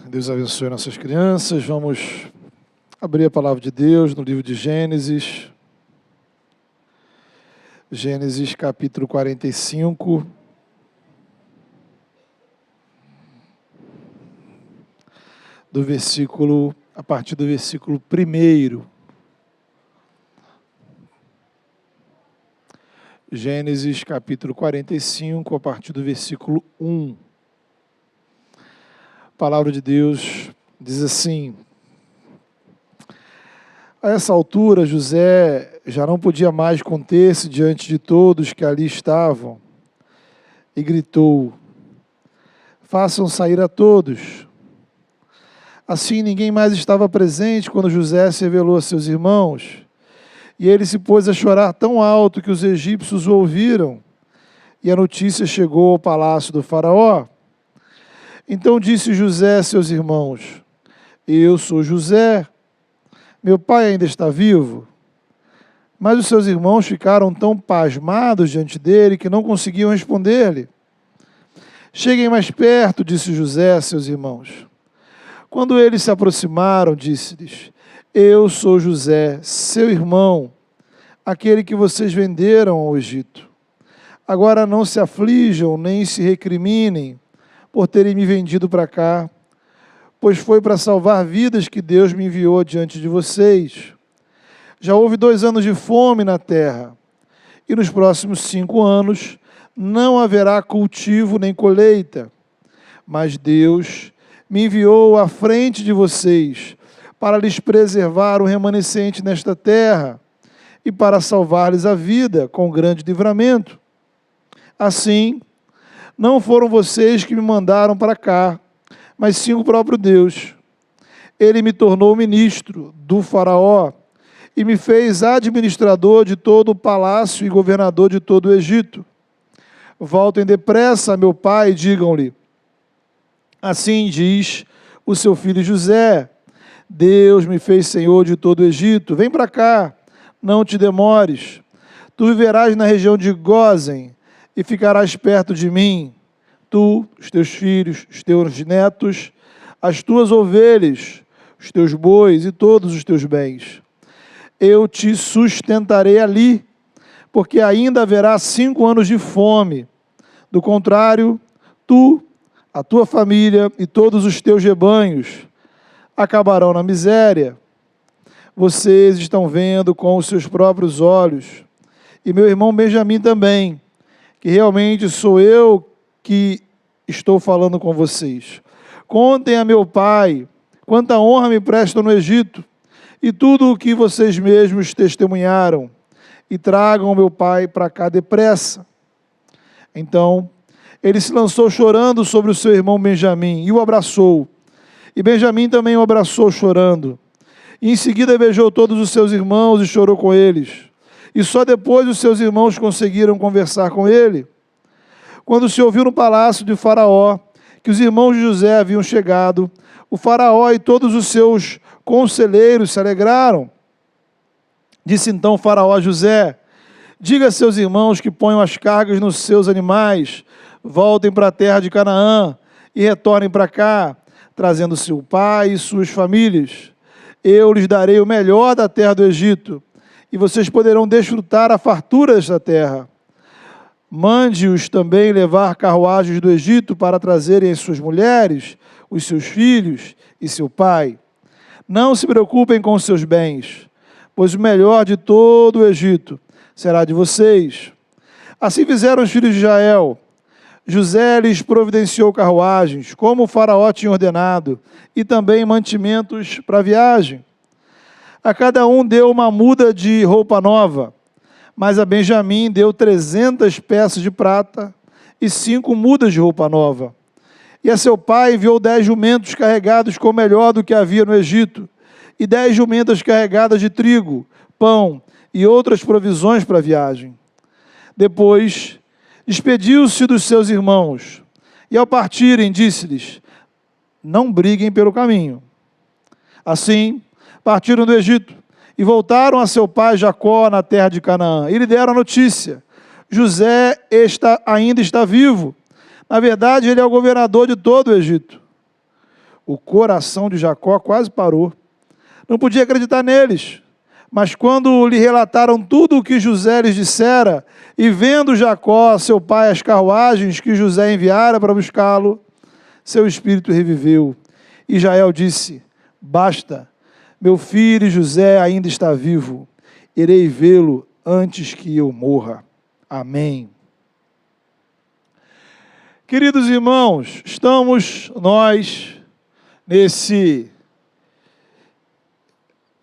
Deus abençoe nossas crianças. Vamos abrir a palavra de Deus no livro de Gênesis. Gênesis capítulo 45. A partir do versículo 1. Gênesis capítulo 45, a partir do versículo 1. A palavra de Deus diz assim: a essa altura, José já não podia mais conter-se diante de todos que ali estavam, e gritou: façam sair a todos. Assim ninguém mais estava presente quando José se revelou a seus irmãos, e ele se pôs a chorar tão alto que os egípcios o ouviram, e a notícia chegou ao palácio do faraó. Então disse José a seus irmãos: eu sou José, meu pai ainda está vivo. Mas os seus irmãos ficaram tão pasmados diante dele que não conseguiam responder-lhe. Cheguem mais perto, disse José a seus irmãos. Quando eles se aproximaram, disse-lhes: eu sou José, seu irmão, aquele que vocês venderam ao Egito. Agora não se aflijam nem se recriminem por terem me vendido para cá, pois foi para salvar vidas que Deus me enviou diante de vocês. Já houve 2 anos de fome na terra, e nos próximos 5 anos não haverá cultivo nem colheita. Mas Deus me enviou à frente de vocês para lhes preservar o remanescente nesta terra e para salvar-lhes a vida com grande livramento. Assim, não foram vocês que me mandaram para cá, mas sim o próprio Deus. Ele me tornou ministro do faraó e me fez administrador de todo o palácio e governador de todo o Egito. Voltem depressa a meu pai e digam-lhe: assim diz o seu filho José: Deus me fez senhor de todo o Egito. Vem para cá, não te demores. Tu viverás na região de Gósen e ficarás perto de mim, tu, os teus filhos, os teus netos, as tuas ovelhas, os teus bois e todos os teus bens. Eu te sustentarei ali, porque ainda haverá 5 anos de fome. Do contrário, tu, a tua família e todos os teus rebanhos acabarão na miséria. Vocês estão vendo com os seus próprios olhos, e meu irmão Benjamim também, que realmente sou eu que estou falando com vocês. Contem a meu pai quanta honra me prestam no Egito, e tudo o que vocês mesmos testemunharam, e tragam o meu pai para cá depressa. Então, ele se lançou chorando sobre o seu irmão Benjamim, e o abraçou. E Benjamim também o abraçou chorando. E em seguida beijou todos os seus irmãos e chorou com eles. E só depois os seus irmãos conseguiram conversar com ele. Quando se ouviu no palácio de Faraó que os irmãos de José haviam chegado, o Faraó e todos os seus conselheiros se alegraram. Disse então o Faraó a José: diga a seus irmãos que ponham as cargas nos seus animais, voltem para a terra de Canaã e retornem para cá, trazendo seu pai e suas famílias. Eu lhes darei o melhor da terra do Egito, e vocês poderão desfrutar a fartura desta terra. Mande-os também levar carruagens do Egito para trazerem as suas mulheres, os seus filhos e seu pai. Não se preocupem com os seus bens, pois o melhor de todo o Egito será de vocês. Assim fizeram os filhos de Israel. José lhes providenciou carruagens, como o faraó tinha ordenado, e também mantimentos para a viagem. A cada um deu uma muda de roupa nova, mas a Benjamim deu 300 peças de prata e 5 mudas de roupa nova. E a seu pai enviou 10 jumentos carregados com o melhor do que havia no Egito, e 10 jumentas carregadas de trigo, pão e outras provisões para a viagem. Depois despediu-se dos seus irmãos, e ao partirem disse-lhes: não briguem pelo caminho. Assim, partiram do Egito e voltaram a seu pai Jacó na terra de Canaã. E lhe deram a notícia: José ainda está vivo. Na verdade, ele é o governador de todo o Egito. O coração de Jacó quase parou. Não podia acreditar neles. Mas quando lhe relataram tudo o que José lhes dissera, e vendo Jacó, seu pai, as carruagens que José enviara para buscá-lo, seu espírito reviveu. E Jael disse: basta, meu filho José ainda está vivo. Irei vê-lo antes que eu morra. Amém. Queridos irmãos, estamos nós nesse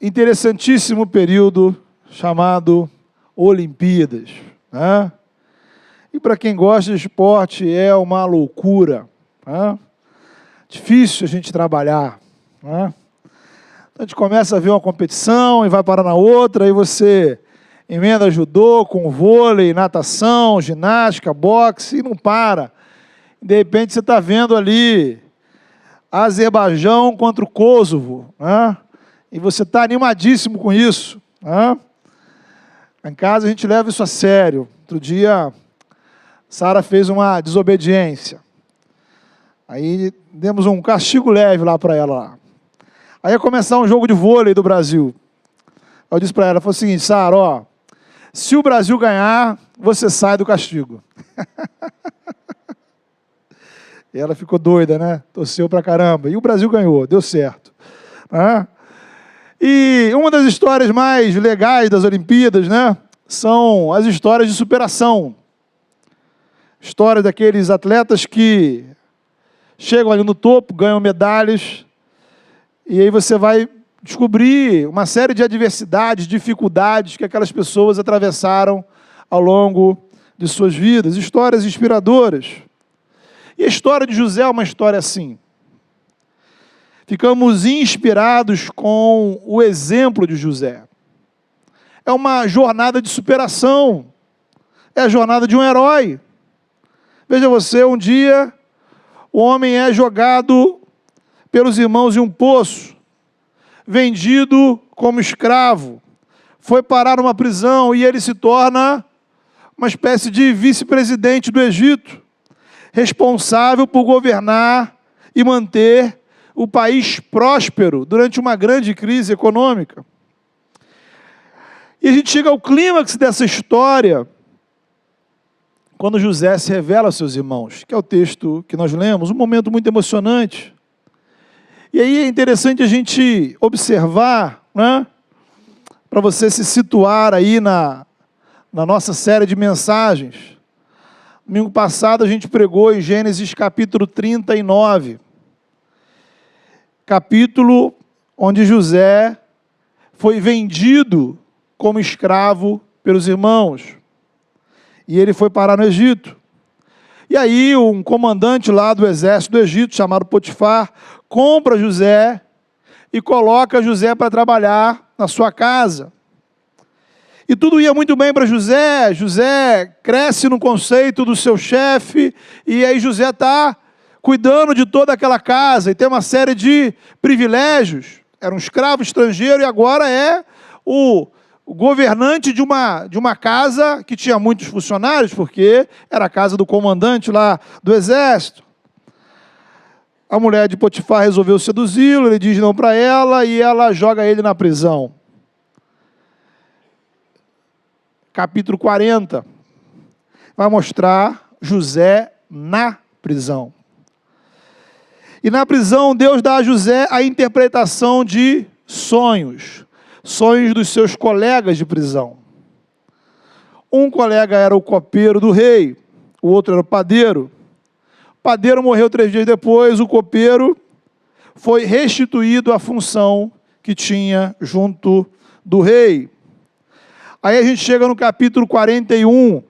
interessantíssimo período chamado Olimpíadas, né? E para quem gosta de esporte é uma loucura, né? Difícil a gente trabalhar, né? Então a gente começa a ver uma competição e vai parar na outra, aí você emenda judô com vôlei, natação, ginástica, boxe e não para. De repente você está vendo ali Azerbaijão contra o Kosovo, né? E você está animadíssimo com isso, né? Em casa a gente leva isso a sério. Outro dia, Sara fez uma desobediência. Aí demos um castigo leve lá para ela. Lá. Aí ia começar um jogo de vôlei do Brasil. Eu disse para ela, falou o seguinte: Sara, ó, se o Brasil ganhar, você sai do castigo. E ela ficou doida, né? Torceu pra caramba. E o Brasil ganhou, deu certo. Né? E uma das histórias mais legais das Olimpíadas, né, são as histórias de superação. Histórias daqueles atletas que chegam ali no topo, ganham medalhas, e aí você vai descobrir uma série de adversidades, dificuldades que aquelas pessoas atravessaram ao longo de suas vidas. Histórias inspiradoras. E a história de José é uma história assim. Ficamos inspirados com o exemplo de José. É uma jornada de superação. É a jornada de um herói. Veja você, um dia o homem é jogado pelos irmãos em um poço, vendido como escravo, foi parar numa prisão e ele se torna uma espécie de vice-presidente do Egito, responsável por governar e manter o país próspero durante uma grande crise econômica. E a gente chega ao clímax dessa história quando José se revela aos seus irmãos, que é o texto que nós lemos, um momento muito emocionante. E aí é interessante a gente observar, né, para você se situar aí na nossa série de mensagens. Domingo passado a gente pregou em Gênesis capítulo 39, capítulo onde José foi vendido como escravo pelos irmãos. E ele foi parar no Egito. E aí um comandante lá do exército do Egito, chamado Potifar, compra José e coloca José para trabalhar na sua casa. E tudo ia muito bem para José. José cresce no conceito do seu chefe, e aí José está cuidando de toda aquela casa, e tem uma série de privilégios. Era um escravo estrangeiro e agora é o governante de uma casa que tinha muitos funcionários, porque era a casa do comandante lá do exército. A mulher de Potifar resolveu seduzi-lo, ele diz não para ela, e ela joga ele na prisão. Capítulo 40 vai mostrar José na prisão. E na prisão, Deus dá a José a interpretação de sonhos dos seus colegas de prisão. Um colega era o copeiro do rei, o outro era o padeiro. O padeiro morreu 3 dias depois, o copeiro foi restituído à função que tinha junto do rei. Aí a gente chega no capítulo 41.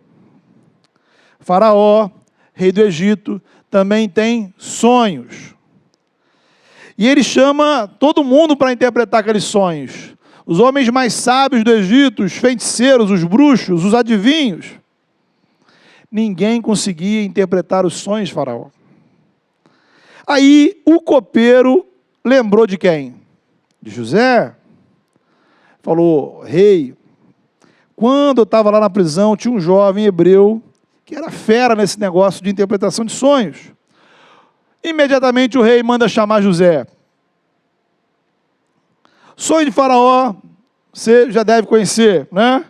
Faraó, rei do Egito, também tem sonhos. E ele chama todo mundo para interpretar aqueles sonhos. Os homens mais sábios do Egito, os feiticeiros, os bruxos, os adivinhos. Ninguém conseguia interpretar os sonhos de Faraó. Aí o copeiro lembrou de quem? De José. Falou: rei, quando eu estava lá na prisão, tinha um jovem hebreu que era fera nesse negócio de interpretação de sonhos. Imediatamente o rei manda chamar José. Sonho de Faraó, você já deve conhecer, né?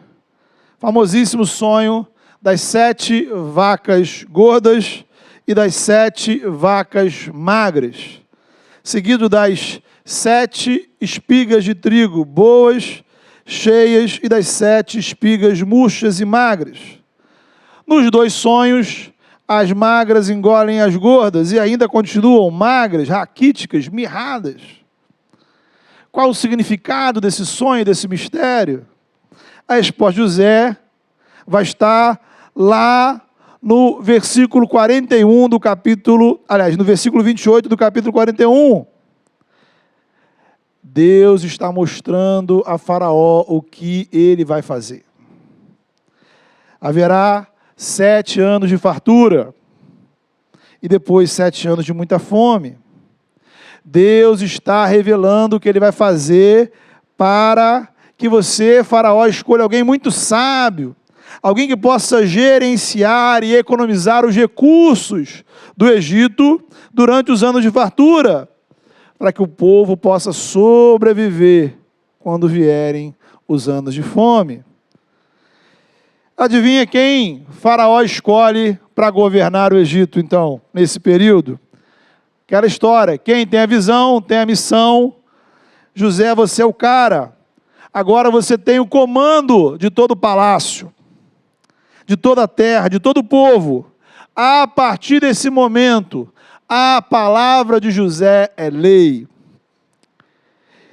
Famosíssimo sonho das 7 vacas gordas e das 7 vacas magras, seguido das 7 espigas de trigo boas, cheias, e das 7 espigas murchas e magras. Nos 2 sonhos, as magras engolem as gordas e ainda continuam magras, raquíticas, mirradas. Qual o significado desse sonho, desse mistério? A resposta de José vai estar lá no versículo 41 do capítulo, aliás, no versículo 28 do capítulo 41. Deus está mostrando a Faraó o que ele vai fazer. Haverá 7 anos de fartura e depois 7 anos de muita fome. Deus está revelando o que ele vai fazer para que você, Faraó, escolha alguém muito sábio, alguém que possa gerenciar e economizar os recursos do Egito durante os anos de fartura, para que o povo possa sobreviver quando vierem os anos de fome. Adivinha quem Faraó escolhe para governar o Egito, então, nesse período? Aquela história, quem tem a visão, tem a missão. José, você é o cara. Agora você tem o comando de todo o palácio, de toda a terra, de todo o povo. A partir desse momento, a palavra de José é lei.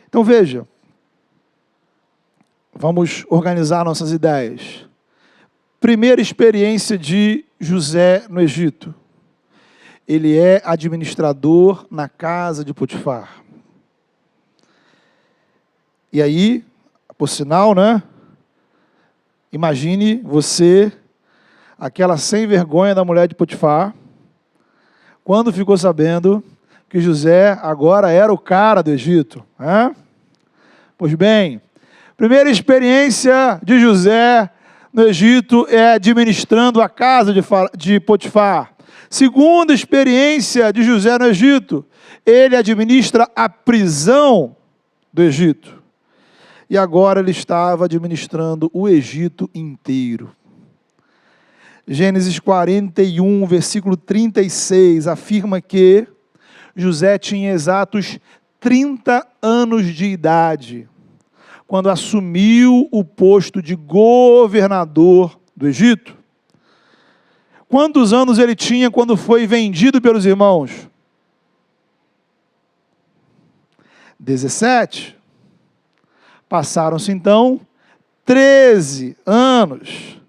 Então veja, vamos organizar nossas ideias. Primeira experiência de José no Egito. Ele é administrador na casa de Potifar. E aí, por sinal, né? Imagine você, aquela sem vergonha da mulher de Potifar, quando ficou sabendo que José agora era o cara do Egito. Né? Pois bem, primeira experiência de José no Egito é administrando a casa de Potifar. Segunda experiência de José no Egito, ele administra a prisão do Egito. E agora ele estava administrando o Egito inteiro. Gênesis 41, versículo 36, afirma que José tinha exatos 30 anos de idade, quando assumiu o posto de governador do Egito. Quantos anos ele tinha quando foi vendido pelos irmãos? 17. Passaram-se então 13 anos.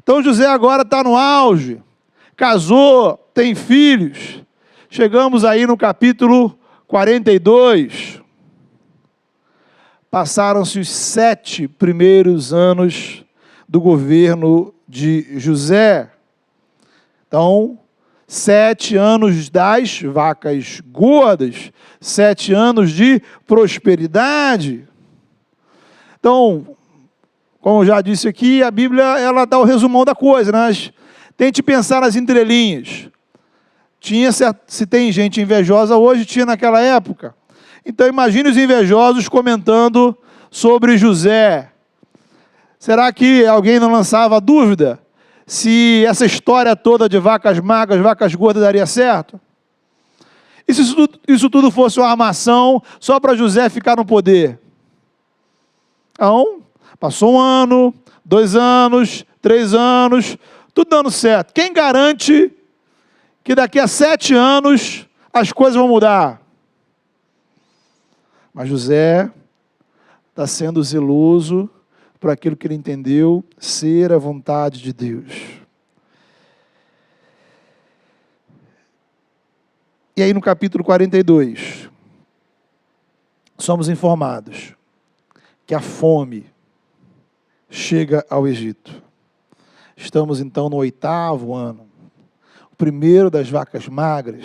Então José agora está no auge, casou, tem filhos. Chegamos aí no capítulo 42. Passaram-se os 7 primeiros anos do governo de José. Então, 7 anos das vacas gordas, 7 anos de prosperidade. Então, como eu já disse aqui, a Bíblia ela dá o resumão da coisa, né? Tente pensar nas entrelinhas. Se tem gente invejosa hoje, tinha naquela época. Então imagine os invejosos comentando sobre José. Será que alguém não lançava dúvida se essa história toda de vacas magras, vacas gordas daria certo? E se isso tudo fosse uma armação só para José ficar no poder? Então, passou 1 ano, 2 anos, 3 anos, tudo dando certo. Quem garante que daqui a 7 anos as coisas vão mudar? Mas José está sendo zeloso por aquilo que ele entendeu ser a vontade de Deus. E aí no capítulo 42, somos informados que a fome chega ao Egito. Estamos então no 8º ano, o primeiro das vacas magras.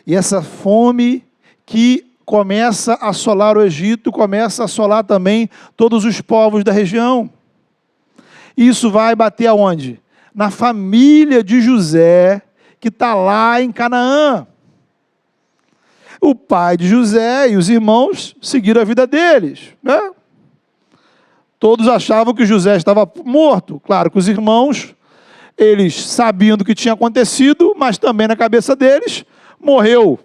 E essa fome que começa a assolar o Egito, começa a assolar também todos os povos da região. Isso vai bater aonde? Na família de José, que está lá em Canaã. o pai de José e os irmãos seguiram a vida deles, né? Todos achavam que José estava morto. Claro que os irmãos, eles sabiam do que tinha acontecido, mas também na cabeça deles, morreu.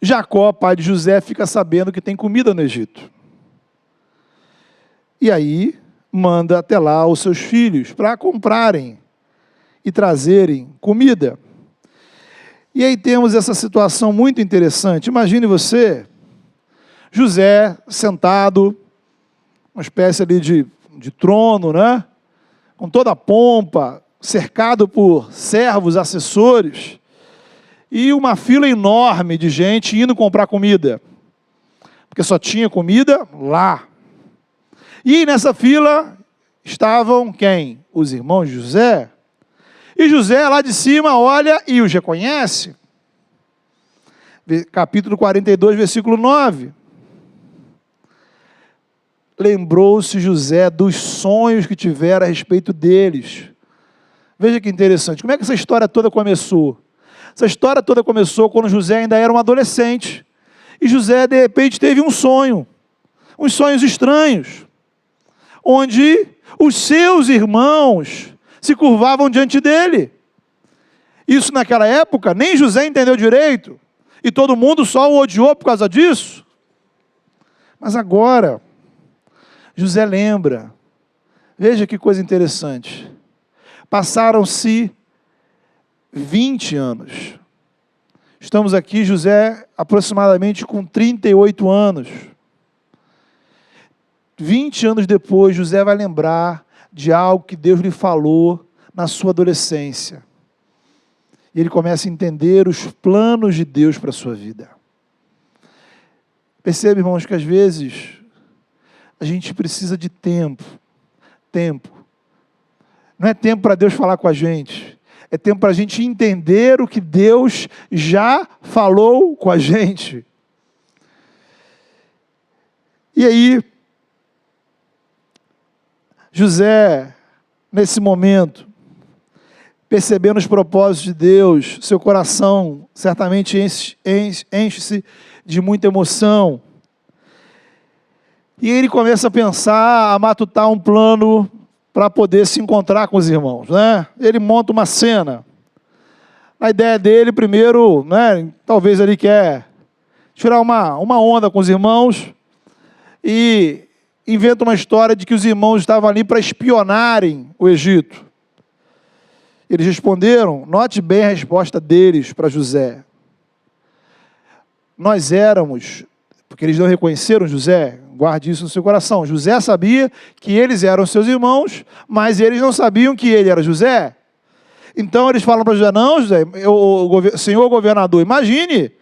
Jacó, pai de José, fica sabendo que tem comida no Egito. E aí, manda até lá os seus filhos para comprarem e trazerem comida. E aí temos essa situação muito interessante. Imagine você, José sentado, uma espécie ali de trono, né? Com toda a pompa, cercado por servos, assessores, e uma fila enorme de gente indo comprar comida, porque só tinha comida lá. E nessa fila estavam quem? Os irmãos de José. E José lá de cima olha e os reconhece. Capítulo 42, versículo 9. Lembrou-se José dos sonhos que tivera a respeito deles. Veja que interessante. Como é que essa história toda começou? Essa história toda começou quando José ainda era um adolescente. E José, de repente, teve um sonho. Uns sonhos estranhos. Onde os seus irmãos se curvavam diante dele. Isso naquela época, nem José entendeu direito. E todo mundo só o odiou por causa disso. Mas agora, José lembra. Veja que coisa interessante. Passaram-se 20 anos. Estamos aqui, José, aproximadamente com 38 anos. 20 anos depois, José vai lembrar de algo que Deus lhe falou na sua adolescência. E ele começa a entender os planos de Deus para a sua vida. Percebe, irmãos, que às vezes a gente precisa de tempo. Tempo. Não é tempo para Deus falar com a gente. É tempo para a gente entender o que Deus já falou com a gente. E aí, José, nesse momento, percebendo os propósitos de Deus, seu coração certamente enche-se de muita emoção. E ele começa a pensar, a matutar um plano para poder se encontrar com os irmãos, né? Ele monta uma cena. A ideia dele, primeiro, né, talvez ele quer tirar uma onda com os irmãos e inventa uma história de que os irmãos estavam ali para espionarem o Egito. Eles responderam, note bem a resposta deles para José. Nós éramos, porque eles não reconheceram José, guarde isso no seu coração. José sabia que eles eram seus irmãos, mas eles não sabiam que ele era José. Então eles falam para José, não, José, senhor governador, imagine,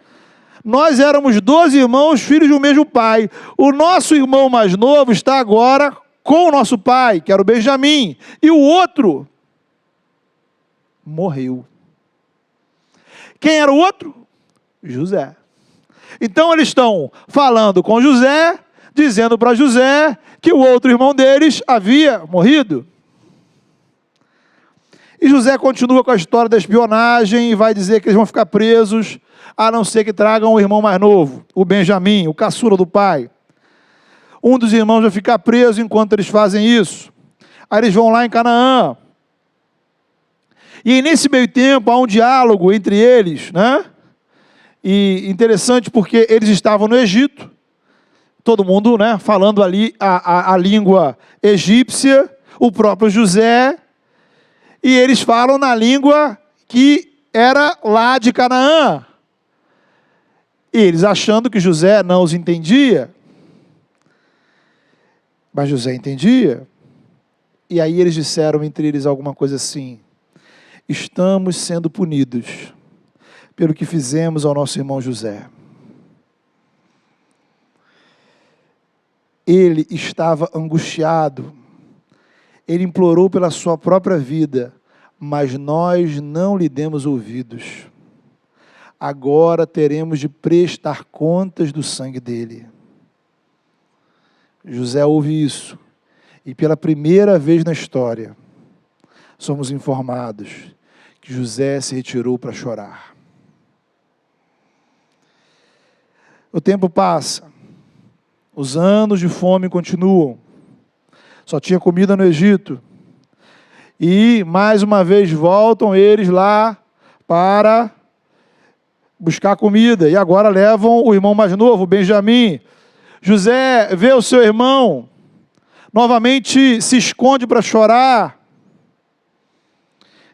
nós éramos 12 irmãos, filhos do mesmo pai. O nosso irmão mais novo está agora com o nosso pai, que era o Benjamim, e o outro morreu. Quem era o outro? José. Então eles estão falando com José, dizendo para José que o outro irmão deles havia morrido. E José continua com a história da espionagem e vai dizer que eles vão ficar presos, a não ser que tragam o irmão mais novo, o Benjamim, o caçula do pai. Um dos irmãos vai ficar preso enquanto eles fazem isso. Aí eles vão lá em Canaã. E aí, nesse meio tempo há um diálogo entre eles, né? E interessante porque eles estavam no Egito, todo mundo, né, falando ali a língua egípcia, o próprio José, e eles falam na língua que era lá de Canaã. E eles achando que José não os entendia, mas José entendia. E aí eles disseram entre eles alguma coisa assim, estamos sendo punidos pelo que fizemos ao nosso irmão José. Ele estava angustiado, ele implorou pela sua própria vida, mas nós não lhe demos ouvidos. Agora teremos de prestar contas do sangue dele. José ouve isso, e pela primeira vez na história, somos informados que José se retirou para chorar. O tempo passa. Os anos de fome continuam. Só tinha comida no Egito. E, mais uma vez, voltam eles lá para buscar comida. E agora levam o irmão mais novo, Benjamim. José vê o seu irmão, novamente se esconde para chorar.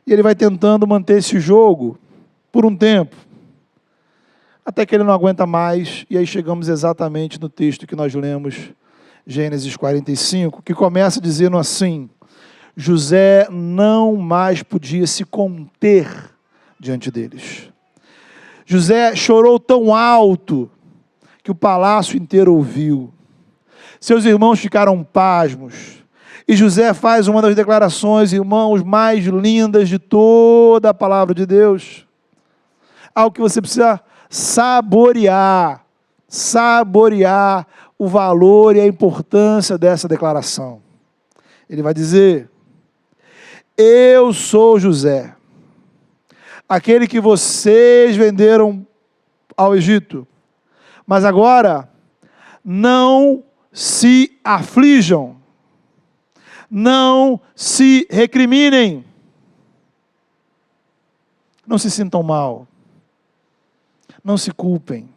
E ele vai tentando manter esse jogo por um tempo. Até que ele não aguenta mais, e aí chegamos exatamente no texto que nós lemos, Gênesis 45, que começa dizendo assim: José não mais podia se conter diante deles. José chorou tão alto que o palácio inteiro ouviu. Seus irmãos ficaram pasmos. E José faz uma das declarações, irmãos, mais lindas de toda a palavra de Deus. Algo que você precisa saborear o valor e a importância dessa declaração. Ele vai dizer: eu sou José, aquele que vocês venderam ao Egito, mas agora não se aflijam, não se recriminem, não se sintam mal, não se culpem,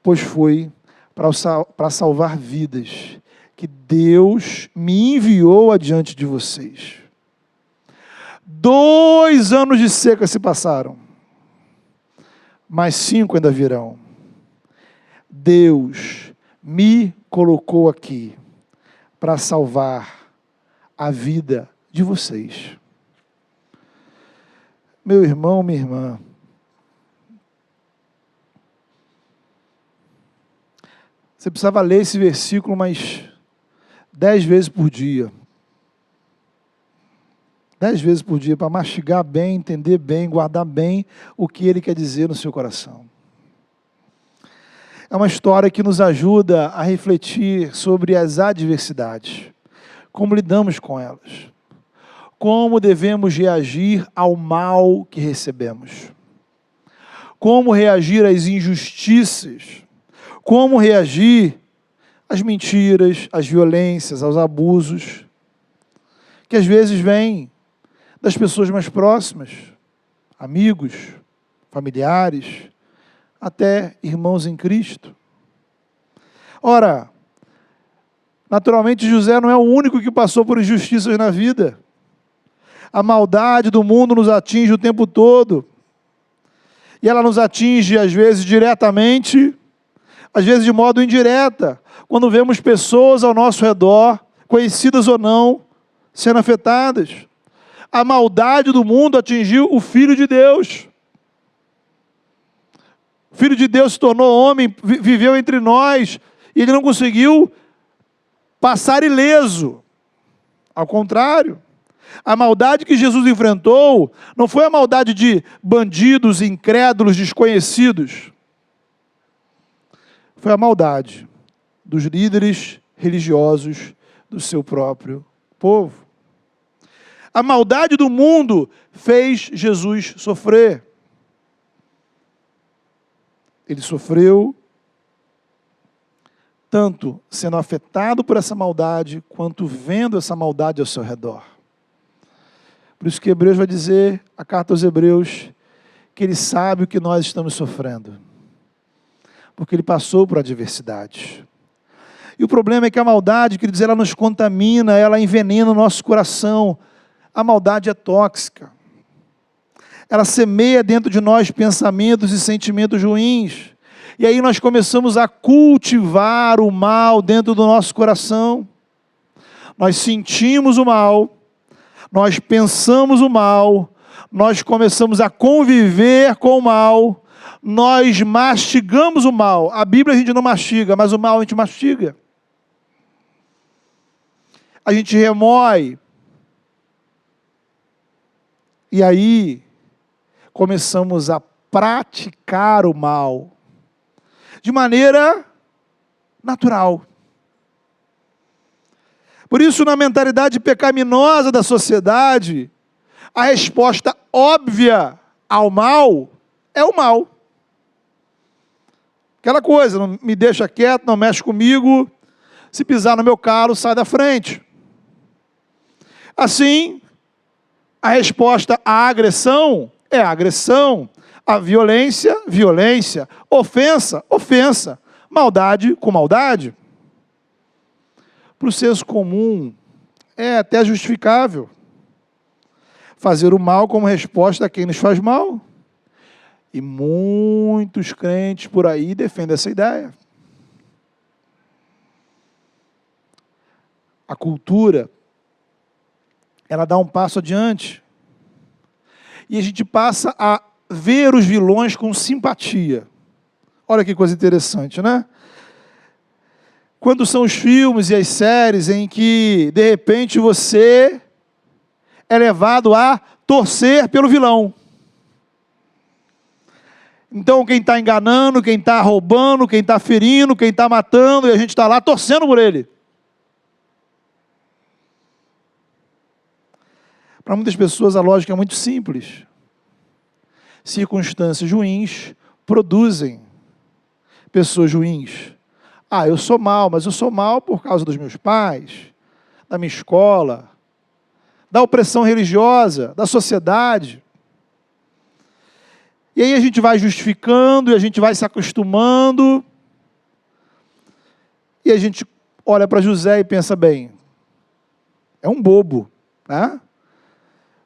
pois foi para salvar vidas que Deus me enviou adiante de vocês. 2 anos de seca se passaram, mas 5 ainda virão. Deus me colocou aqui para salvar a vida de vocês. Meu irmão, minha irmã, você precisava ler esse versículo mais 10 vezes por dia. 10 vezes por dia, para mastigar bem, entender bem, guardar bem o que ele quer dizer no seu coração. É uma história que nos ajuda a refletir sobre as adversidades, como lidamos com elas, como devemos reagir ao mal que recebemos, como reagir às injustiças, como reagir às mentiras, às violências, aos abusos, que às vezes vêm das pessoas mais próximas, amigos, familiares, até irmãos em Cristo. Ora, naturalmente José não é o único que passou por injustiças na vida. A maldade do mundo nos atinge o tempo todo. E ela nos atinge às vezes diretamente, às vezes de modo indireta, quando vemos pessoas ao nosso redor, conhecidas ou não, sendo afetadas. A maldade do mundo atingiu o Filho de Deus. O Filho de Deus se tornou homem, viveu entre nós, e ele não conseguiu passar ileso. Ao contrário, a maldade que Jesus enfrentou não foi a maldade de bandidos, incrédulos, desconhecidos. Foi a maldade dos líderes religiosos do seu próprio povo. A maldade do mundo fez Jesus sofrer. Ele sofreu tanto sendo afetado por essa maldade, quanto vendo essa maldade ao seu redor. Por isso que Hebreus vai dizer, a carta aos Hebreus, que ele sabe o que nós estamos sofrendo, porque ele passou por adversidades. E o problema é que a maldade, queridos, ela nos contamina, ela envenena o nosso coração. A maldade é tóxica. Ela semeia dentro de nós pensamentos e sentimentos ruins. E aí nós começamos a cultivar o mal dentro do nosso coração. Nós sentimos o mal, nós pensamos o mal, nós começamos a conviver com o mal, nós mastigamos o mal. A Bíblia a gente não mastiga, mas o mal a gente mastiga. A gente remói. E aí começamos a praticar o mal de maneira natural. Por isso, na mentalidade pecaminosa da sociedade, a resposta óbvia ao mal é o mal. Aquela coisa, não me deixa quieto, não mexe comigo, se pisar no meu calo, sai da frente. Assim, a resposta à agressão é agressão, a violência, violência, ofensa, ofensa, maldade com maldade. Para o senso comum, é até justificável fazer o mal como resposta a quem nos faz mal. E muitos crentes por aí defendem essa ideia. A cultura, ela dá um passo adiante. E a gente passa a ver os vilões com simpatia. Olha que coisa interessante, né? Quando são os filmes e as séries em que, de repente, você é levado a torcer pelo vilão. Então, quem está enganando, quem está roubando, quem está ferindo, quem está matando, e a gente está lá torcendo por ele. Para muitas pessoas, a lógica é muito simples. Circunstâncias ruins produzem pessoas ruins. Ah, eu sou mal, mas eu sou mal por causa dos meus pais, da minha escola, da opressão religiosa, da sociedade. E aí a gente vai justificando, e a gente vai se acostumando, e a gente olha para José e pensa, bem, é um bobo, né?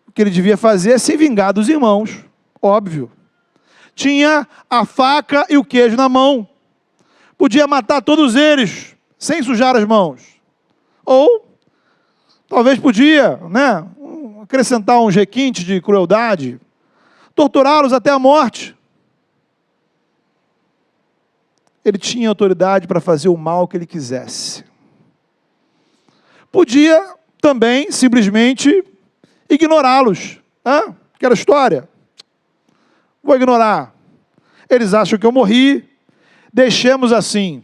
O que ele devia fazer é se vingar dos irmãos, óbvio. Tinha a faca e o queijo na mão, podia matar todos eles, sem sujar as mãos. Ou, talvez podia, né, acrescentar um requinte de crueldade, torturá-los até a morte. Ele tinha autoridade para fazer o mal que ele quisesse. Podia também, simplesmente, ignorá-los. Aquela história. Vou ignorar. Eles acham que eu morri, deixemos assim.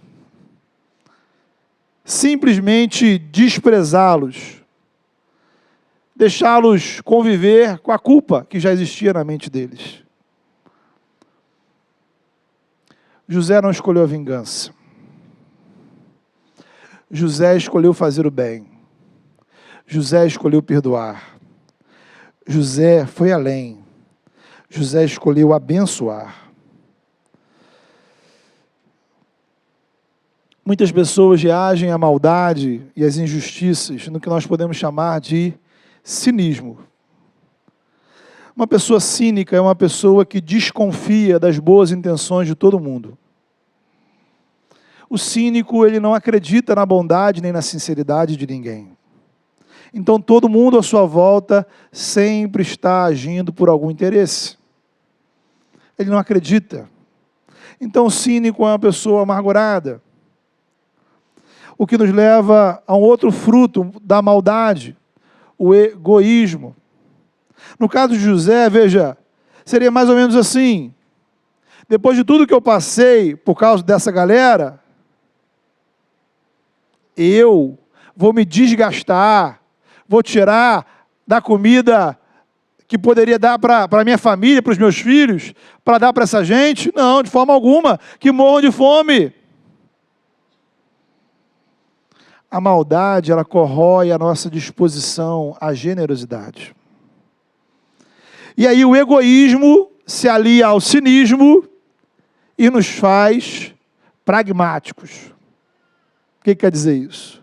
Simplesmente desprezá-los. Deixá-los conviver com a culpa que já existia na mente deles. José não escolheu a vingança. José escolheu fazer o bem. José escolheu perdoar. José foi além. José escolheu abençoar. Muitas pessoas reagem à maldade e às injustiças no que nós podemos chamar de cinismo. Uma pessoa cínica é uma pessoa que desconfia das boas intenções de todo mundo. O cínico, ele não acredita na bondade nem na sinceridade de ninguém. Então todo mundo à sua volta sempre está agindo por algum interesse. Ele não acredita. Então o cínico é uma pessoa amargurada. O que nos leva a um outro fruto da maldade, o egoísmo. No caso de José, veja, seria mais ou menos assim. Depois de tudo que eu passei por causa dessa galera, eu vou me desgastar, vou tirar da comida que poderia dar para a minha família, para os meus filhos, para dar para essa gente? Não, de forma alguma, que morram de fome. A maldade, ela corrói a nossa disposição à generosidade. E aí o egoísmo se alia ao cinismo e nos faz pragmáticos. O que quer dizer isso?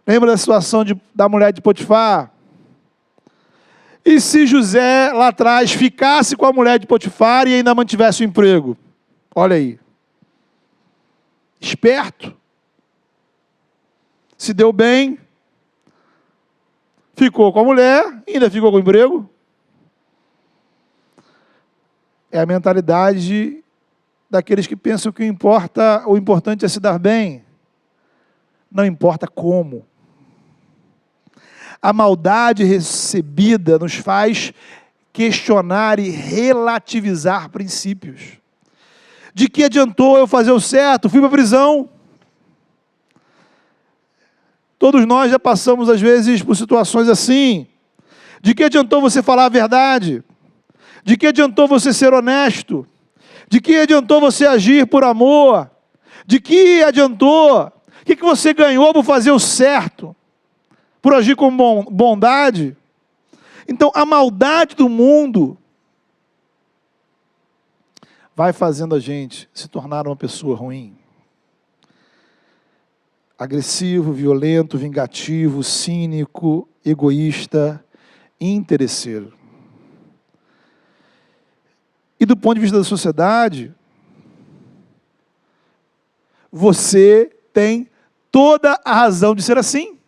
Lembra da situação da mulher de Potifar? E se José, lá atrás, ficasse com a mulher de Potifar e ainda mantivesse o emprego? Olha aí. Esperto. Se deu bem. Ficou com a mulher, ainda ficou com o emprego. É a mentalidade daqueles que pensam que o importante é se dar bem. Não importa como. A maldade recebida nos faz questionar e relativizar princípios. De que adiantou eu fazer o certo? Fui para a prisão. Todos nós já passamos, às vezes, por situações assim. De que adiantou você falar a verdade? De que adiantou você ser honesto? De que adiantou você agir por amor? De que adiantou? O que você ganhou por fazer o certo? Por agir com bondade? Então, a maldade do mundo vai fazendo a gente se tornar uma pessoa ruim. Agressivo, violento, vingativo, cínico, egoísta, interesseiro. E do ponto de vista da sociedade, você tem toda a razão de ser assim.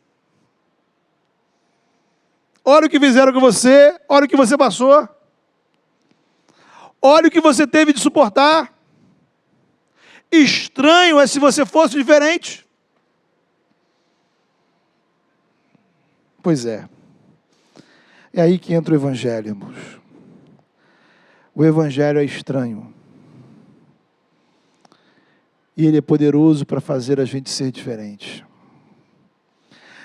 Olha o que fizeram com você, olha o que você passou. Olha o que você teve de suportar. Estranho é se você fosse diferente. Pois é. É aí que entra o Evangelho, irmãos. O Evangelho é estranho. E ele é poderoso para fazer a gente ser diferente.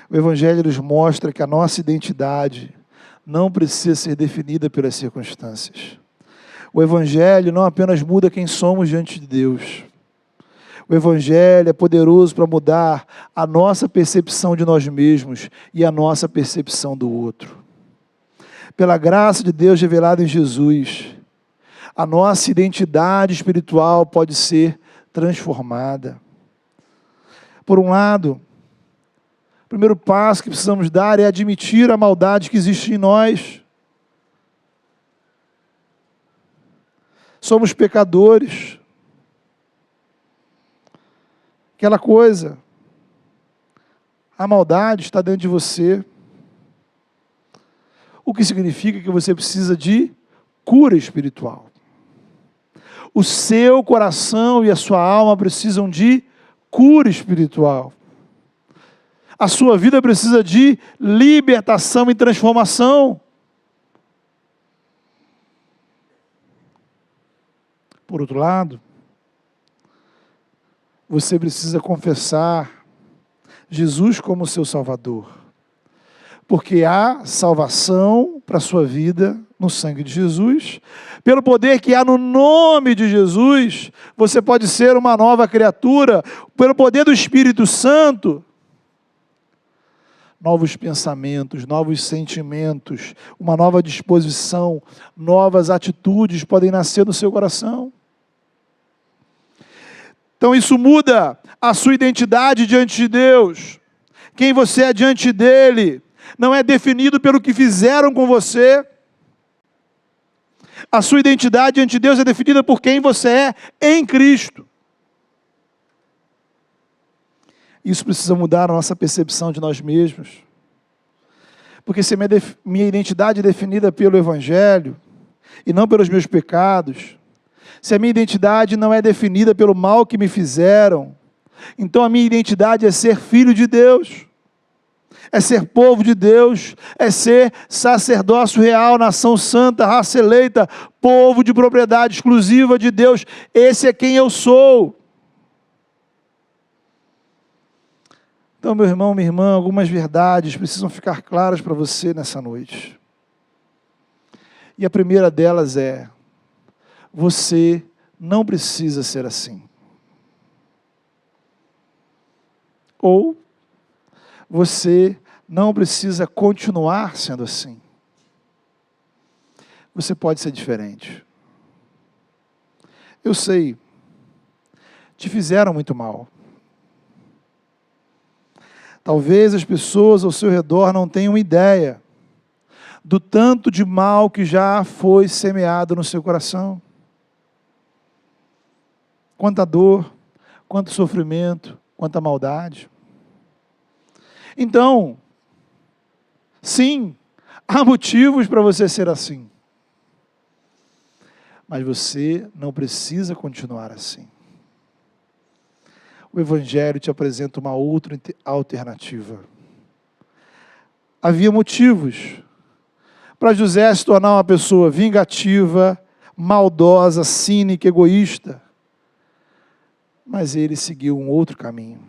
O Evangelho nos mostra que a nossa identidade não precisa ser definida pelas circunstâncias. O Evangelho não apenas muda quem somos diante de Deus. O Evangelho é poderoso para mudar a nossa percepção de nós mesmos e a nossa percepção do outro. Pela graça de Deus revelada em Jesus, a nossa identidade espiritual pode ser transformada. Por um lado, o primeiro passo que precisamos dar é admitir a maldade que existe em nós. Somos pecadores. Aquela coisa, a maldade está dentro de você. O que significa que você precisa de cura espiritual. O seu coração e a sua alma precisam de cura espiritual. A sua vida precisa de libertação e transformação. Por outro lado, você precisa confessar Jesus como seu Salvador. Porque há salvação para a sua vida no sangue de Jesus. Pelo poder que há no nome de Jesus, você pode ser uma nova criatura. Pelo poder do Espírito Santo, novos pensamentos, novos sentimentos, uma nova disposição, novas atitudes podem nascer no seu coração. Então isso muda a sua identidade diante de Deus. Quem você é diante dele não é definido pelo que fizeram com você. A sua identidade diante de Deus é definida por quem você é em Cristo. Isso precisa mudar a nossa percepção de nós mesmos. Porque se minha identidade é definida pelo Evangelho e não pelos meus pecados, se a minha identidade não é definida pelo mal que me fizeram, então a minha identidade é ser filho de Deus, é ser povo de Deus, é ser sacerdócio real, nação santa, raça eleita, povo de propriedade exclusiva de Deus. Esse é quem eu sou. Então, meu irmão, minha irmã, algumas verdades precisam ficar claras para você nessa noite. E a primeira delas é: você não precisa ser assim. Ou você não precisa continuar sendo assim. Você pode ser diferente. Eu sei, te fizeram muito mal. Talvez as pessoas ao seu redor não tenham ideia do tanto de mal que já foi semeado no seu coração. Quanta dor, quanto sofrimento, quanta maldade. Então, sim, há motivos para você ser assim. Mas você não precisa continuar assim. O Evangelho te apresenta uma outra alternativa. Havia motivos para José se tornar uma pessoa vingativa, maldosa, cínica, egoísta. Mas ele seguiu um outro caminho.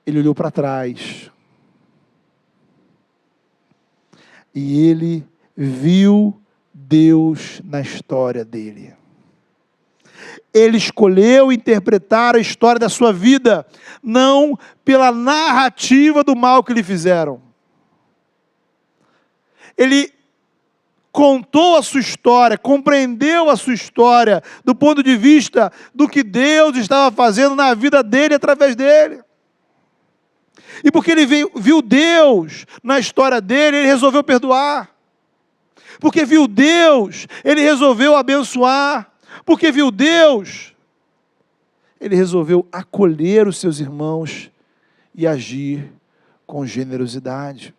Ele olhou para trás. E ele viu Deus na história dele. Ele escolheu interpretar a história da sua vida, não pela narrativa do mal que lhe fizeram. Ele contou a sua história, compreendeu a sua história, do ponto de vista do que Deus estava fazendo na vida dele, através dele. E porque ele viu Deus na história dele, ele resolveu perdoar. Porque viu Deus, ele resolveu abençoar. Porque viu Deus, ele resolveu acolher os seus irmãos e agir com generosidade.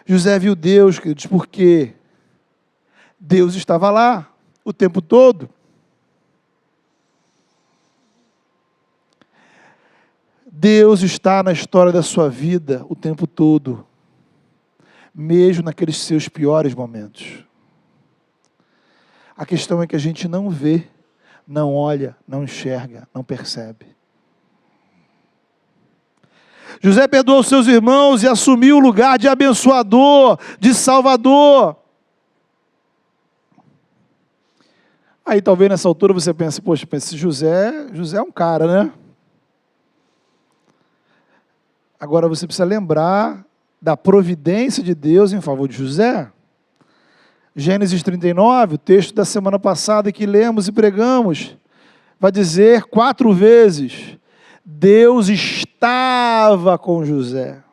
José viu Deus, queridos, porque Deus estava lá o tempo todo. Deus está na história da sua vida o tempo todo, mesmo naqueles seus piores momentos. A questão é que a gente não vê, não olha, não enxerga, não percebe. José perdoou seus irmãos e assumiu o lugar de abençoador, de salvador. Aí talvez nessa altura você pense, poxa, esse José é um cara, né? Agora você precisa lembrar da providência de Deus em favor de José. Gênesis 39, o texto da semana passada que lemos e pregamos, vai dizer 4 vezes, Deus estava com José.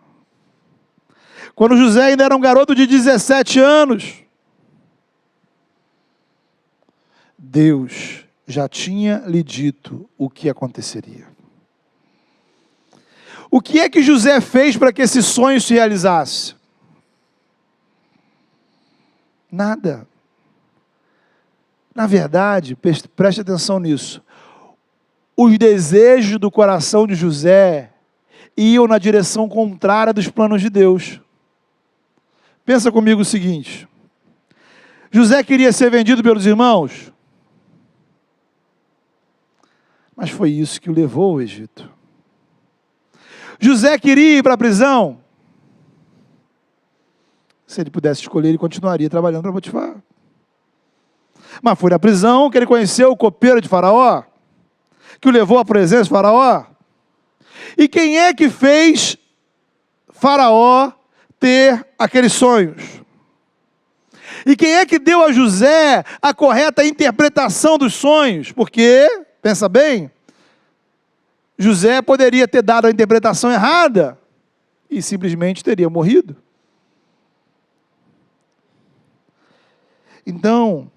Quando José ainda era um garoto de 17 anos, Deus já tinha lhe dito o que aconteceria. O que é que José fez para que esse sonho se realizasse? Nada. Na verdade, preste atenção nisso. Os desejos do coração de José iam na direção contrária dos planos de Deus. Pensa comigo o seguinte. José queria ser vendido pelos irmãos, mas foi isso que o levou ao Egito. José queria ir para a prisão. Se ele pudesse escolher, ele continuaria trabalhando para Potifar. Mas foi na prisão que ele conheceu o copeiro de Faraó, que o levou à presença de Faraó. E quem é que fez Faraó ter aqueles sonhos? E quem é que deu a José a correta interpretação dos sonhos? Porque, pensa bem, José poderia ter dado a interpretação errada e simplesmente teria morrido. Então,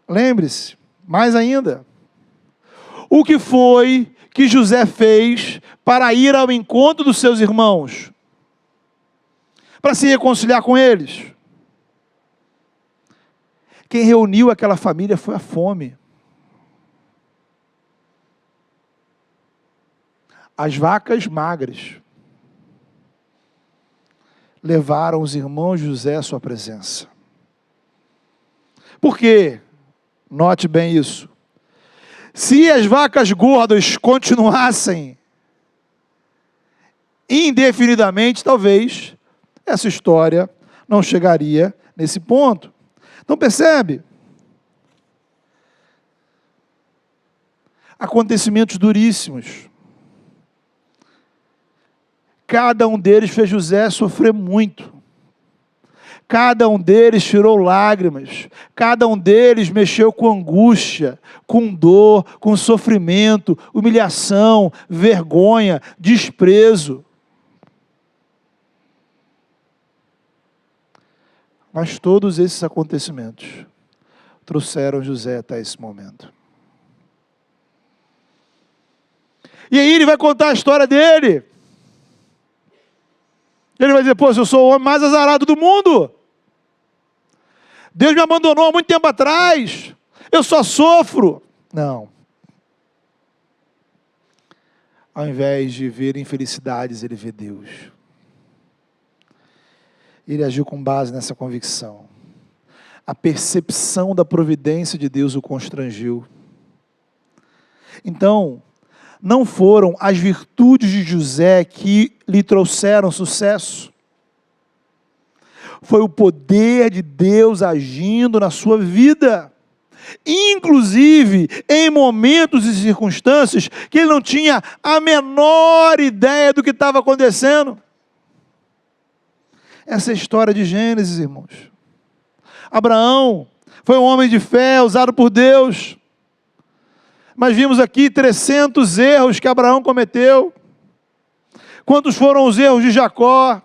lembre-se, mais ainda, o que foi que José fez para ir ao encontro dos seus irmãos? Para se reconciliar com eles? Quem reuniu aquela família foi a fome. As vacas magras levaram os irmãos de José à sua presença. Por quê? Note bem isso. Se as vacas gordas continuassem indefinidamente, talvez essa história não chegaria nesse ponto. Então percebe? Acontecimentos duríssimos. Cada um deles fez José sofrer muito. Cada um deles tirou lágrimas. Cada um deles mexeu com angústia, com dor, com sofrimento, humilhação, vergonha, desprezo. Mas todos esses acontecimentos trouxeram José até esse momento. E aí ele vai contar a história dele. Ele vai dizer, pô, eu sou o homem mais azarado do mundo. Deus me abandonou há muito tempo atrás. Eu só sofro. Não. Ao invés de ver infelicidades, ele vê Deus. Ele agiu com base nessa convicção. A percepção da providência de Deus o constrangiu. Então, não foram as virtudes de José que lhe trouxeram sucesso. Foi o poder de Deus agindo na sua vida. inclusive em momentos e circunstâncias que ele não tinha a menor ideia do que estava acontecendo. Essa é a história de Gênesis, irmãos. Abraão foi um homem de fé, usado por Deus. Mas vimos aqui 300 erros que Abraão cometeu. Quantos foram os erros de Jacó?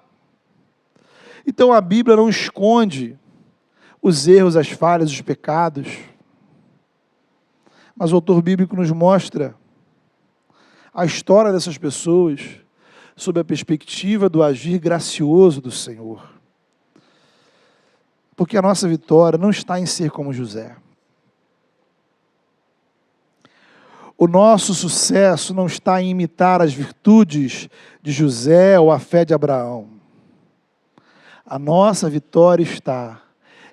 Então a Bíblia não esconde os erros, as falhas, os pecados. Mas o autor bíblico nos mostra a história dessas pessoas sob a perspectiva do agir gracioso do Senhor. Porque a nossa vitória não está em ser como José. O nosso sucesso não está em imitar as virtudes de José ou a fé de Abraão. A nossa vitória está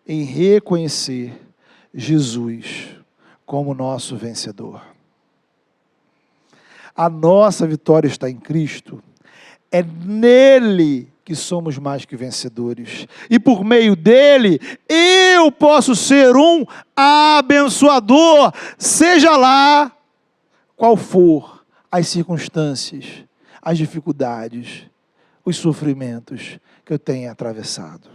em reconhecer Jesus como nosso vencedor. A nossa vitória está em Cristo. É nele que somos mais que vencedores. E por meio dele, eu posso ser um abençoador, seja lá qual for as circunstâncias, as dificuldades, os sofrimentos que eu tenha atravessado.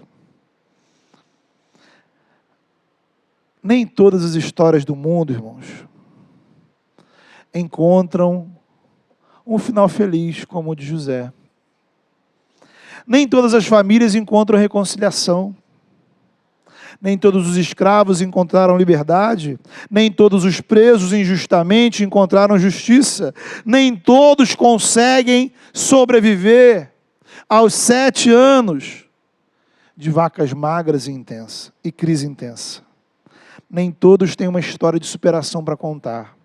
Nem todas as histórias do mundo, irmãos, encontram um final feliz como o de José. Nem todas as famílias encontram reconciliação. Nem todos os escravos encontraram liberdade. Nem todos os presos injustamente encontraram justiça. Nem todos conseguem sobreviver aos 7 anos de vacas magras e crise intensa. Nem todos têm uma história de superação para contar.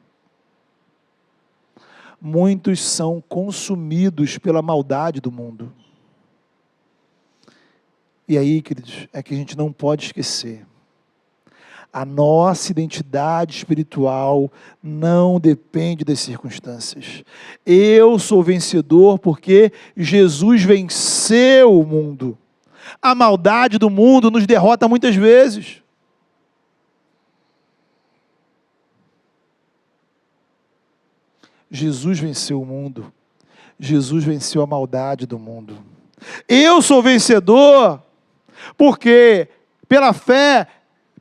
Muitos são consumidos pela maldade do mundo. E aí, queridos, é que a gente não pode esquecer. A nossa identidade espiritual não depende das circunstâncias. Eu sou vencedor porque Jesus venceu o mundo. A maldade do mundo nos derrota muitas vezes. Jesus venceu o mundo. Jesus venceu a maldade do mundo. Eu sou vencedor porque, pela fé,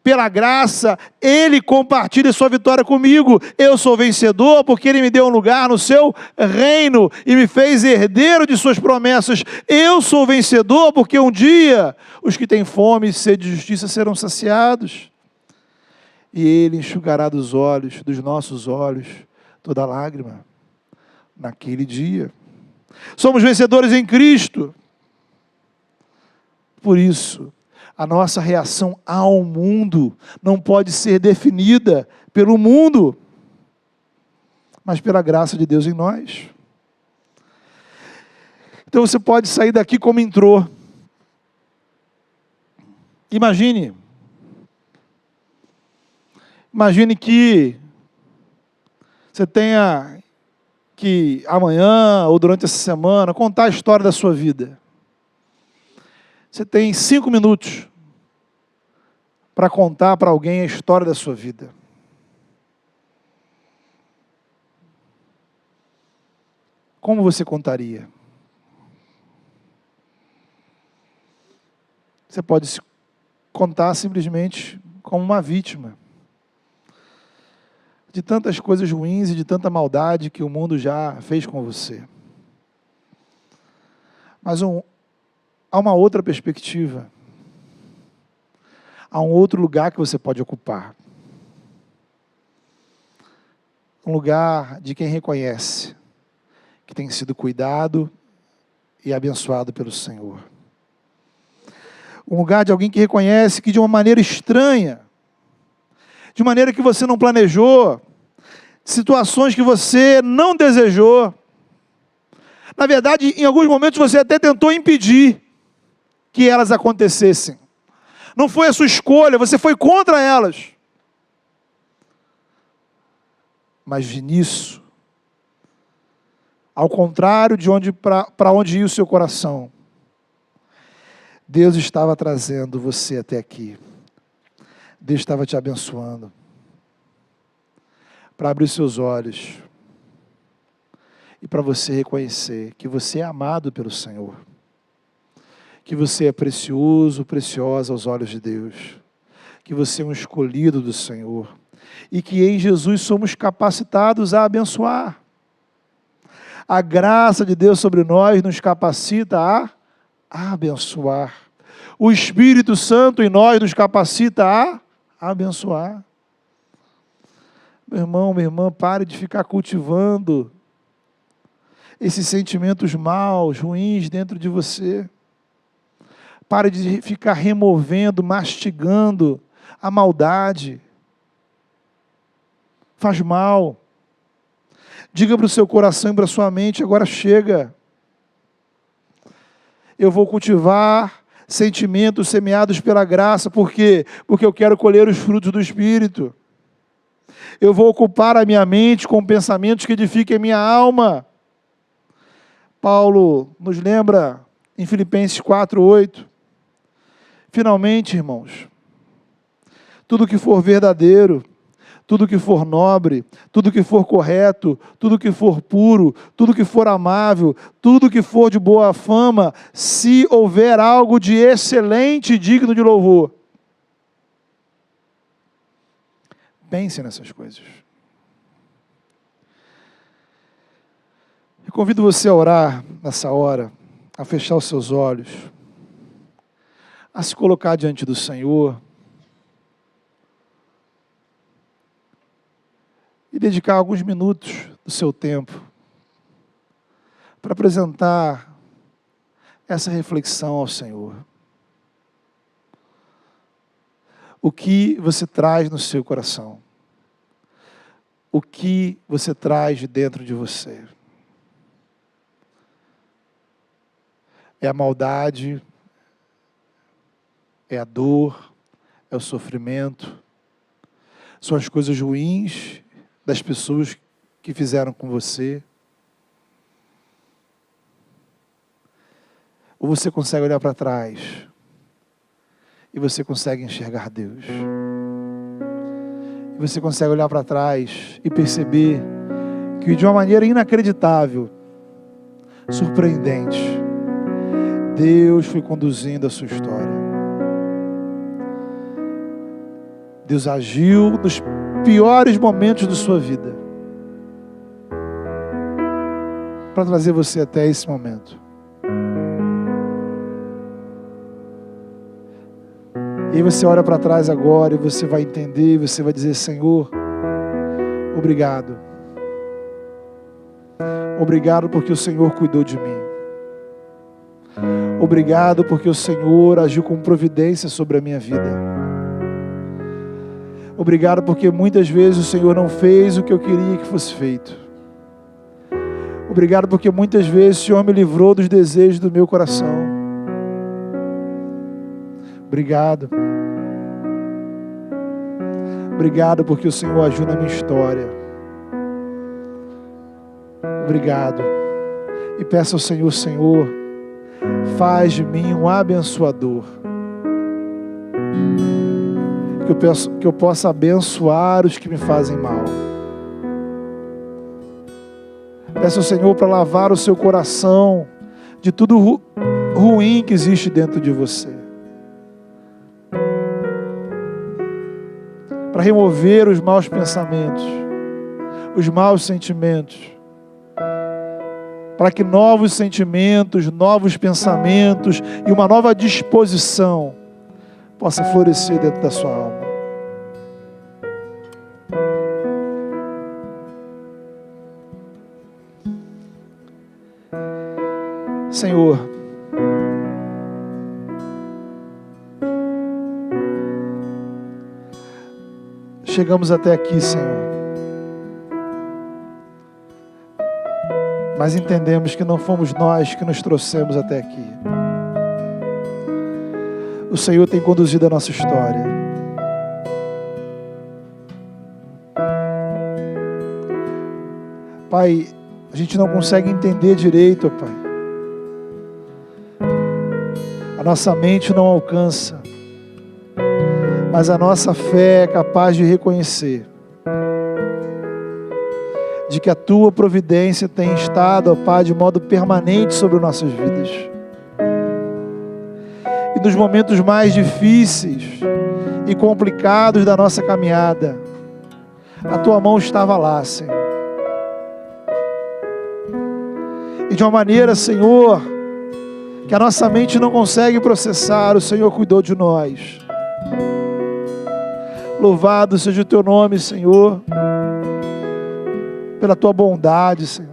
pela graça, Ele compartilha sua vitória comigo. Eu sou vencedor porque Ele me deu um lugar no seu reino e me fez herdeiro de suas promessas. Eu sou vencedor porque um dia os que têm fome e sede de justiça serão saciados. E Ele enxugará dos nossos olhos, toda lágrima, naquele dia. Somos vencedores em Cristo. Por isso, a nossa reação ao mundo não pode ser definida pelo mundo, mas pela graça de Deus em nós. Então você pode sair daqui como entrou. Imagine que você tenha que amanhã ou durante essa semana contar a história da sua vida. Você tem 5 minutos para contar para alguém a história da sua vida. Como você contaria? Você pode se contar simplesmente como uma vítima de tantas coisas ruins e de tanta maldade que o mundo já fez com você. Mas há uma outra perspectiva. Há um outro lugar que você pode ocupar. Um lugar de quem reconhece que tem sido cuidado e abençoado pelo Senhor. Um lugar de alguém que reconhece que de uma maneira estranha, de maneira que você não planejou, situações que você não desejou. Na verdade, em alguns momentos você até tentou impedir que elas acontecessem. Não foi a sua escolha, você foi contra elas. Mas nisso, ao contrário de para onde ia o seu coração, Deus estava trazendo você até aqui. Deus estava te abençoando. para abrir seus olhos e para você reconhecer que você é amado pelo Senhor, que você é precioso, preciosa aos olhos de Deus, que você é um escolhido do Senhor e que em Jesus somos capacitados a abençoar. A graça de Deus sobre nós nos capacita a abençoar. O Espírito Santo em nós nos capacita a abençoar. Meu irmão, minha irmã, pare de ficar cultivando esses sentimentos maus, ruins dentro de você. Pare de ficar removendo, mastigando a maldade. Faz mal. Diga para o seu coração e para a sua mente: agora chega. Eu vou cultivar sentimentos semeados pela graça. Por quê? Porque eu quero colher os frutos do Espírito. Eu vou ocupar a minha mente com pensamentos que edifiquem a minha alma. Paulo nos lembra em Filipenses 4:8. Finalmente, irmãos, tudo que for verdadeiro, tudo que for nobre, tudo que for correto, tudo que for puro, tudo que for amável, tudo que for de boa fama, se houver algo de excelente e digno de louvor, pense nessas coisas. Eu convido você a orar nessa hora, a fechar os seus olhos, a se colocar diante do Senhor e dedicar alguns minutos do seu tempo para apresentar essa reflexão ao Senhor. O que você traz no seu coração? O que você traz de dentro de você? É a maldade? É a dor? É o sofrimento? São as coisas ruins das pessoas que fizeram com você? Ou você consegue olhar para trás e você consegue enxergar Deus? E você consegue olhar para trás e perceber que de uma maneira inacreditável, surpreendente, Deus foi conduzindo a sua história. Deus agiu nos piores momentos da sua vida para trazer você até esse momento. E aí você olha para trás agora e você vai entender, você vai dizer: Senhor, obrigado. Obrigado porque o Senhor cuidou de mim. Obrigado porque o Senhor agiu com providência sobre a minha vida. Obrigado porque muitas vezes o Senhor não fez o que eu queria que fosse feito. Obrigado porque muitas vezes o Senhor me livrou dos desejos do meu coração. Obrigado. Obrigado porque o Senhor agiu na minha história. Obrigado. E peço ao Senhor: Senhor, faz de mim um abençoador. Que eu possa abençoar os que me fazem mal. Peço ao Senhor para lavar o seu coração de tudo ruim que existe dentro de você. Para remover os maus pensamentos, os maus sentimentos. Para que novos sentimentos, novos pensamentos e uma nova disposição possa florescer dentro da sua alma. Senhor, chegamos até aqui, Senhor, mas entendemos que não fomos nós que nos trouxemos até aqui. O Senhor tem conduzido a nossa história. Pai, a gente não consegue entender direito, Pai. A nossa mente não alcança, mas a nossa fé é capaz de reconhecer de que a Tua providência tem estado, ó Pai, de modo permanente sobre nossas vidas. E nos momentos mais difíceis e complicados da nossa caminhada, a Tua mão estava lá, Senhor. E de uma maneira, Senhor, que a nossa mente não consegue processar, o Senhor cuidou de nós. Louvado seja o Teu nome, Senhor, pela Tua bondade, Senhor.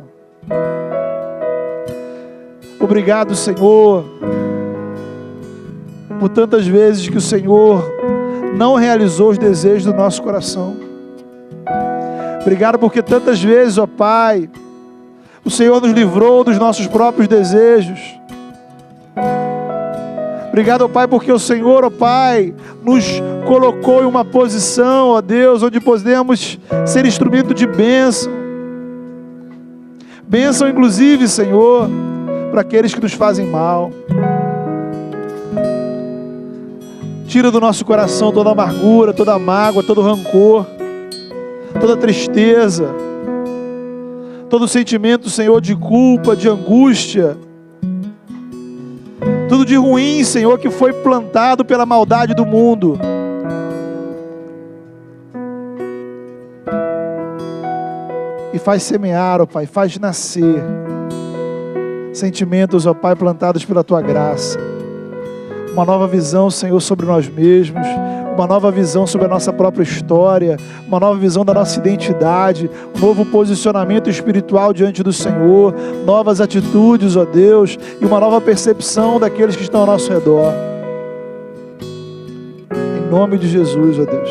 Obrigado, Senhor, por tantas vezes que o Senhor não realizou os desejos do nosso coração. Obrigado porque tantas vezes, ó Pai, o Senhor nos livrou dos nossos próprios desejos. Obrigado, ó Pai, porque o Senhor, ó Pai, nos colocou em uma posição, ó Deus, onde podemos ser instrumento de bênção. Bênção, inclusive, Senhor, para aqueles que nos fazem mal. Tira do nosso coração toda amargura, toda mágoa, todo rancor, toda tristeza, todo sentimento, Senhor, de culpa, de angústia, tudo de ruim, Senhor, que foi plantado pela maldade do mundo. E faz semear, ó Pai, faz nascer sentimentos, ó Pai, plantados pela Tua graça. Uma nova visão, Senhor, sobre nós mesmos, uma nova visão sobre a nossa própria história, uma nova visão da nossa identidade, um novo posicionamento espiritual diante do Senhor, novas atitudes, ó Deus, e uma nova percepção daqueles que estão ao nosso redor. Em nome de Jesus, ó Deus,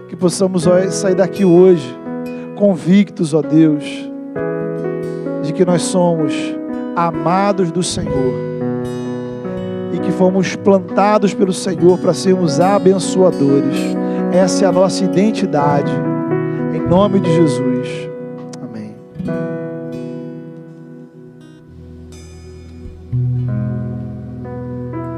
que possamos, ó, sair daqui hoje convictos, ó Deus, de que nós somos amados do Senhor e que fomos plantados pelo Senhor para sermos abençoadores. Essa é a nossa identidade, em nome de Jesus.